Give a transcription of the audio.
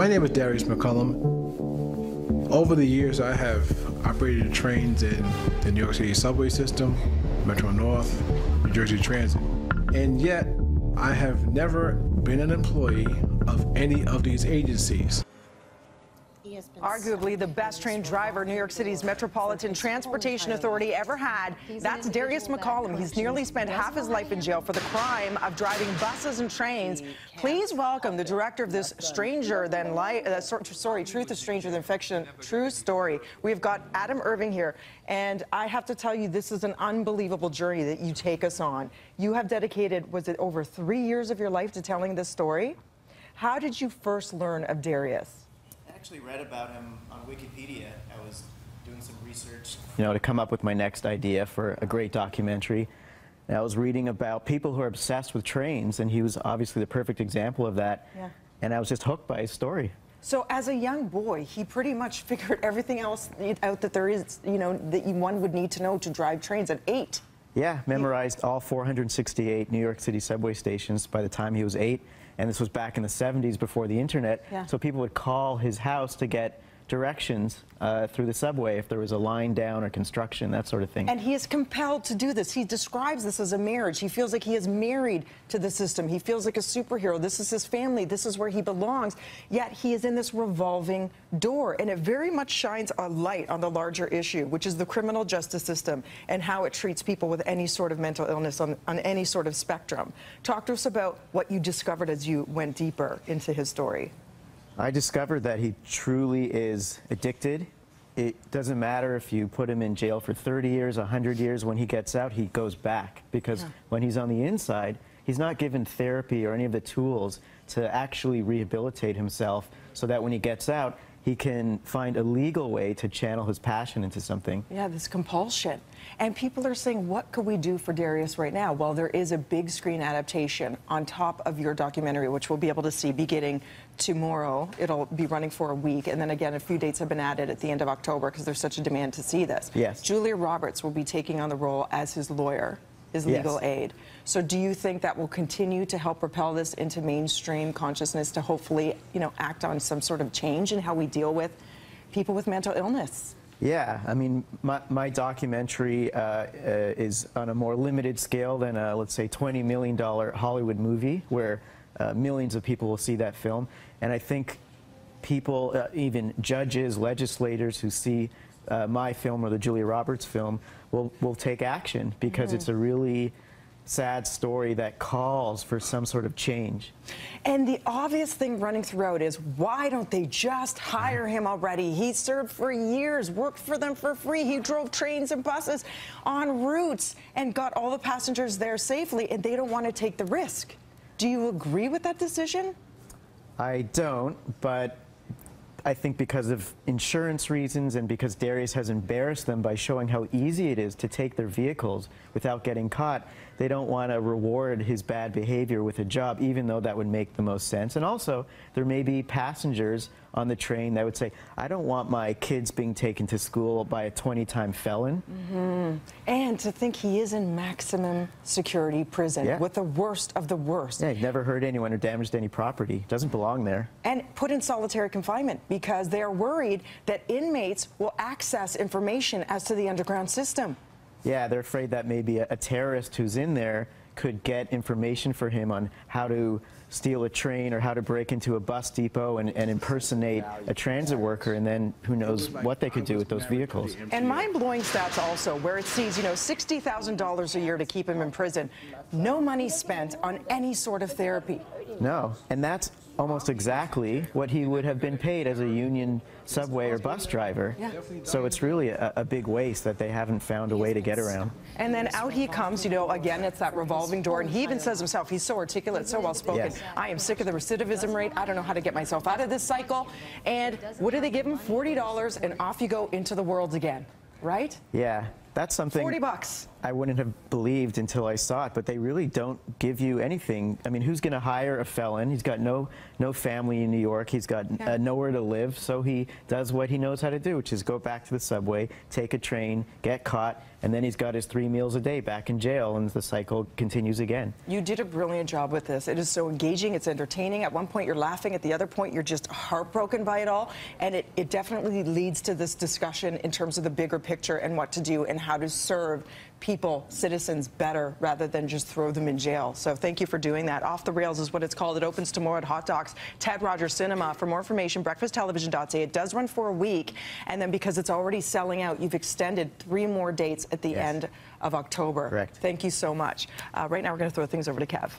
My name is Darius McCollum. Over the years, I have operated trains in the New York City subway system, Metro North, New Jersey Transit, and yet I have never been an employee of any of these agencies. Arguably the best trained driver New York City's Metropolitan Transportation Authority ever had. That's Darius McCollum. He's nearly spent half his life in jail for the crime of driving buses and trains. Please welcome the director of this Stranger Than Life, Truth is Stranger Than Fiction, true story. We've got Adam Irving here, and I have to tell you, this is an unbelievable journey that you take us on. You have dedicated, was it over 3 years of your life to telling this story? How did you first learn of Darius? I actually read about him on Wikipedia. I was doing some research, to come up with my next idea for a great documentary. And I was reading about people who are obsessed with trains, and he was obviously the perfect example of that. Yeah. And I was just hooked by his story. So as a young boy, he pretty much figured everything else out that there is, that one would need to know to drive trains at 8. Yeah, memorized all 468 New York City subway stations by the time he was 8. And this was back in the 70s before the internet. Yeah. So people would call his house to get directions through the subway if there was a line down or construction, that sort of thing. And he is compelled to do this. He describes this as a marriage. He feels like he is married to the system. He feels like a superhero. This is his family. This is where he belongs. Yet he is in this revolving door. And it very much shines a light on the larger issue, which is the criminal justice system and how it treats people with any sort of mental illness on any sort of spectrum. Talk to us about what you discovered as you went deeper into his story. I discovered that he truly is addicted. It doesn't matter if you put him in jail for 30 years, 100 years. When he gets out, he goes back. Because when he's on the inside, he's not given therapy or any of the tools to actually rehabilitate himself so that when he gets out, he can find a legal way to channel his passion into something. Yeah, this compulsion. And people are saying, what could we do for Darius right now? Well, there is a big screen adaptation on top of your documentary, which we'll be able to see beginning tomorrow. It'll be running for a week. And then again, a few dates have been added at the end of October because there's such a demand to see this. Yes. Julia Roberts will be taking on the role as his lawyer, his legal aid. So do you think that will continue to help propel this into mainstream consciousness to hopefully, act on some sort of change in how we deal with people with mental illness? Yeah, I mean, my documentary is on a more limited scale than a, let's say, $20 million Hollywood movie where millions of people will see that film. And I think people, even judges, legislators who see my film or the Julia Roberts film will take action because it's a really sad story that calls for some sort of change. And the obvious thing running throughout is, why don't they just hire him already? He served for years, worked for them for free. He drove trains and buses on routes and got all the passengers there safely, and they don't want to take the risk. Do you agree with that decision? I don't, but I think because of insurance reasons and because Darius has embarrassed them by showing how easy it is to take their vehicles without getting caught, they don't want to reward his bad behavior with a job, even though that would make the most sense. And also, there may be passengers on the train that would say, I don't want my kids being taken to school by a 20-time felon. And to think he is in maximum security prison with the worst of the worst. Yeah, never hurt anyone or damaged any property. Doesn't belong there. And put in solitary confinement because they are worried that inmates will access information as to the underground system. Yeah, they're afraid that maybe a terrorist who's in there could get information for him on how to steal a train or how to break into a bus depot and impersonate a transit worker, and then who knows what they could do with those vehicles. And mind-blowing stats also, where it sees, $60,000 a year to keep him in prison. No money spent on any sort of therapy. No, and that's almost exactly what he would have been paid as a union subway or bus driver. So it's really a big waste that they haven't found a way to get around. And then out he comes, again, it's that revolving door. And he even says himself, he's so articulate, so well-spoken. I am sick of the recidivism rate. I don't know how to get myself out of this cycle. And what do they give him? $40, and off you go into the world again, right? Yeah, that's something. $40. I wouldn't have believed until I saw it, but they really don't give you anything. I mean, who's going to hire a felon? He's got no family in New York. He's got nowhere to live, so he does what he knows how to do, which is go back to the subway, take a train, get caught, and then he's got his 3 meals a day back in jail, and the cycle continues again. You did a brilliant job with this. It is so engaging. It's entertaining. At one point, you're laughing. At the other point, you're just heartbroken by it all. And it definitely leads to this discussion in terms of the bigger picture and what to do and how to serve people, citizens, better rather than just throw them in jail. So thank you for doing that. Off the Rails is what it's called. It opens tomorrow at Hot Docs, Ted Rogers Cinema. For more information, breakfasttelevision.ca. It does run for a week, and then because it's already selling out, you've extended 3 more dates at the end of October. Correct. Thank you so much. Right now, we're going to throw things over to Kev.